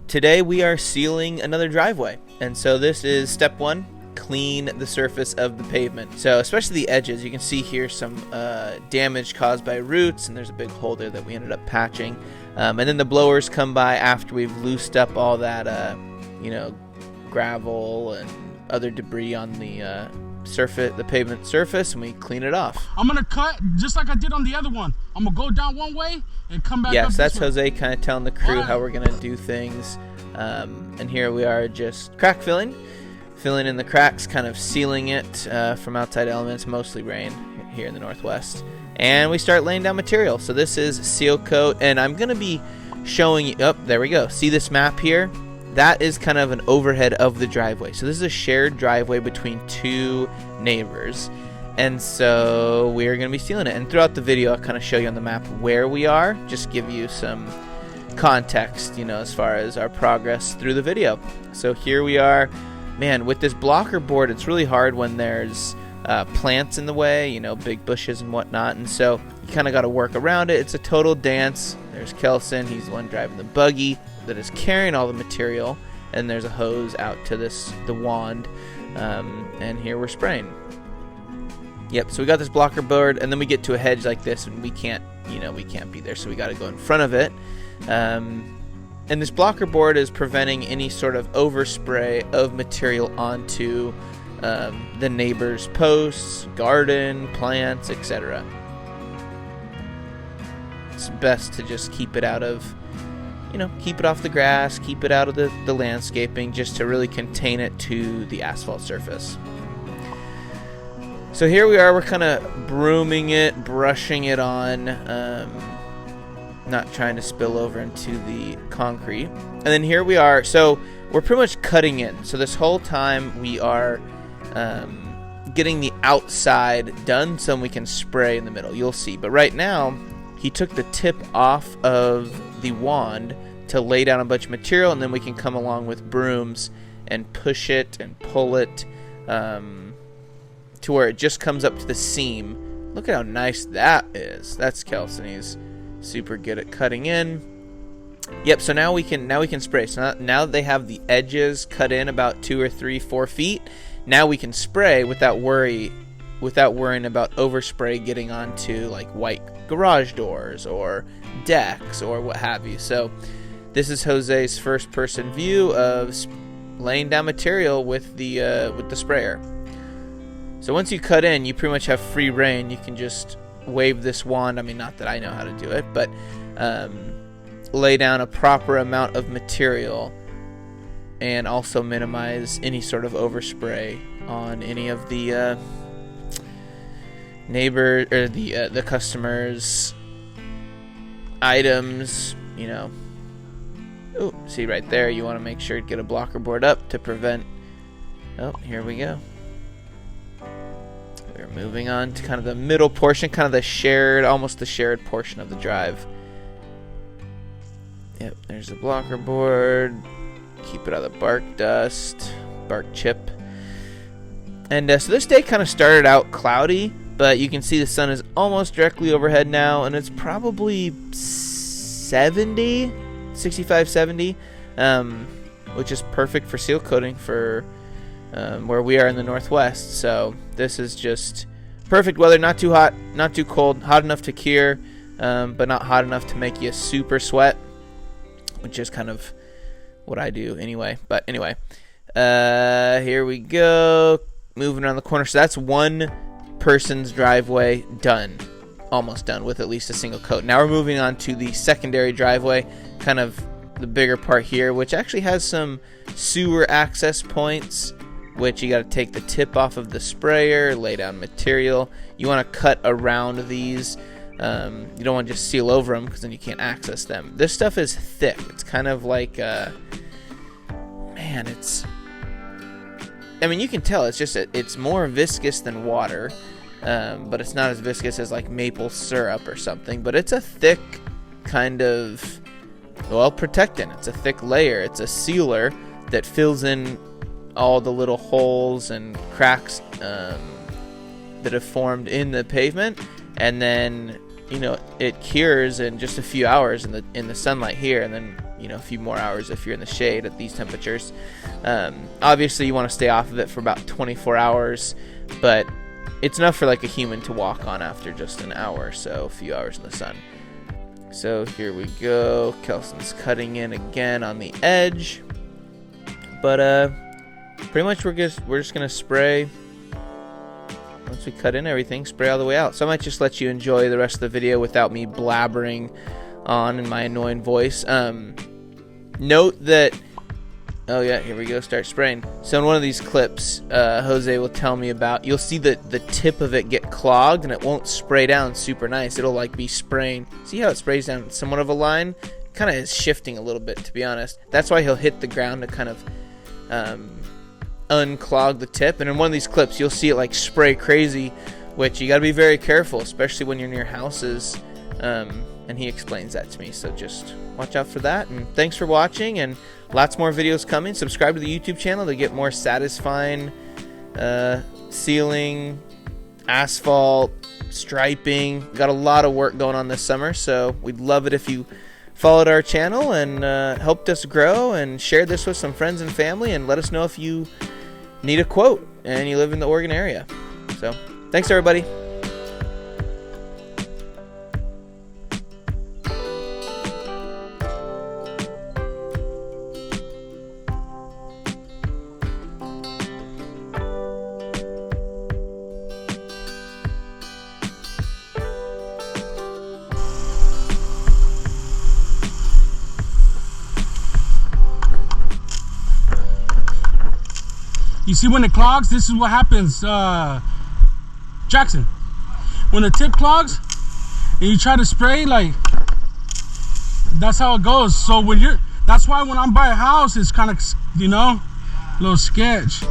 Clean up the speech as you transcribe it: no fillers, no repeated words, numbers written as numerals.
Today we are sealing another driveway, and so this is step one: clean the surface of the pavement. So especially the edges, you can see here some damage caused by roots, and there's a big hole there that we ended up patching. And then the blowers come by after we've loosed up all that gravel and other debris on the surface, the pavement surface, and we clean it off. I'm gonna cut just like I did on the other one. I'm gonna go down one way and come back up Yes, that's this way. Jose kind of telling the crew how we're gonna do things. And here we are just crack filling in the cracks, kind of sealing it from outside elements, mostly rain here in the Northwest. And we start laying down material. So this is SEALCOAT, and I'm gonna be showing you, oh, there we go. See this map here? That is kind of an overhead of the driveway. So this is a shared driveway between two neighbors. And so we're going to be sealing it. And throughout the video, I'll kind of show you on the map where we are. Just give you some context, as far as our progress through the video. So here we are. Man, with this blocker board, it's really hard when there's plants in the way, big bushes and whatnot. And so you kind of got to work around it. It's a total dance. There's Kelson. He's the one driving the buggy that is carrying all the material, and there's a hose out to the wand, and here we're spraying. Yep, so we got this blocker board, and then we get to a hedge like this, and we can't be there, so we got to go in front of it. And this blocker board is preventing any sort of overspray of material onto the neighbor's posts, garden, plants, etc. It's best to just keep it out of keep it off the grass, keep it out of the landscaping, just to really contain it to the asphalt surface. So here we are, we're kind of brooming it, brushing it on, not trying to spill over into the concrete. And then here we are, so we're pretty much cutting in. So this whole time we are getting the outside done so we can spray in the middle, you'll see. But right now, he took the tip off of the wand to lay down a bunch of material, and then we can come along with brooms and push it and pull it to where it just comes up to the seam. Look at how nice that is. That's Kelson. He's super good at cutting in. Yep, so now we can spray. So now that they have the edges cut in about 2 or 3, 4 feet, now we can spray without worrying about overspray getting onto like white garage doors or decks or what have you. So this is Jose's first person view of laying down material with the sprayer. So once you cut in, you pretty much have free reign. You can just wave this wand. I mean, not that I know how to do it, but lay down a proper amount of material and also minimize any sort of overspray on any of the neighbor or the customers' items. Oh, see right there, you want to make sure to get a blocker board up to prevent. Oh, here we go. We're moving on to kind of the middle portion, kind of almost the shared portion of the drive. Yep, there's the blocker board. Keep it out of the bark dust, bark chip. And so this day kind of started out cloudy, but you can see the sun is almost directly overhead now, and it's probably 65, 70, which is perfect for seal coating for where we are in the Northwest. So this is just perfect weather, not too hot, not too cold, hot enough to cure, but not hot enough to make you super sweat, which is kind of what I do anyway. But anyway, here we go, moving around the corner. So that's one person's driveway done, almost done with at least a single coat. Now we're moving on to the secondary driveway, kind of the bigger part here, which actually has some sewer access points, which you got to take the tip off of the sprayer, lay down material. You want to cut around these. You don't want to just seal over them because then you can't access them. This stuff is thick. It's kind of like, man, I mean, you can tell it's more viscous than water, but it's not as viscous as like maple syrup or something. But it's a thick kind of, well, protectant. It's a thick layer. It's a sealer that fills in all the little holes and cracks that have formed in the pavement, and then it cures in just a few hours in the sunlight here, and then you know, a few more hours if you're in the shade at these temperatures. Obviously you want to stay off of it for about 24 hours, but it's enough for like a human to walk on after just an hour or so, a few hours in the sun. So here we go. Kelson's cutting in again on the edge, but pretty much we're just gonna spray. Once we cut in everything, spray all the way out. So I might just let you enjoy the rest of the video without me blabbering on in my annoying voice. Note that, oh yeah, here we go, start spraying. So in one of these clips, Jose will tell me about, you'll see the tip of it get clogged and it won't spray down super nice. It'll like be spraying. See how it sprays down somewhat of a line? Kind of is shifting a little bit, to be honest. That's why he'll hit the ground to kind of unclog the tip. And in one of these clips you'll see it like spray crazy, which you got to be very careful, especially when you're near houses. And he explains that to me, so just watch out for that. And thanks for watching, and lots more videos coming. Subscribe to the YouTube channel to get more satisfying sealing, asphalt, striping. Got a lot of work going on this summer, so we'd love it if you followed our channel and helped us grow, and shared this with some friends and family, and let us know if you need a quote and you live in the Oregon area. So thanks everybody. You see when it clogs, this is what happens, Jackson. When the tip clogs and you try to spray, like, that's how it goes. So that's why when I'm by a house, it's kind of, you know, a little sketch.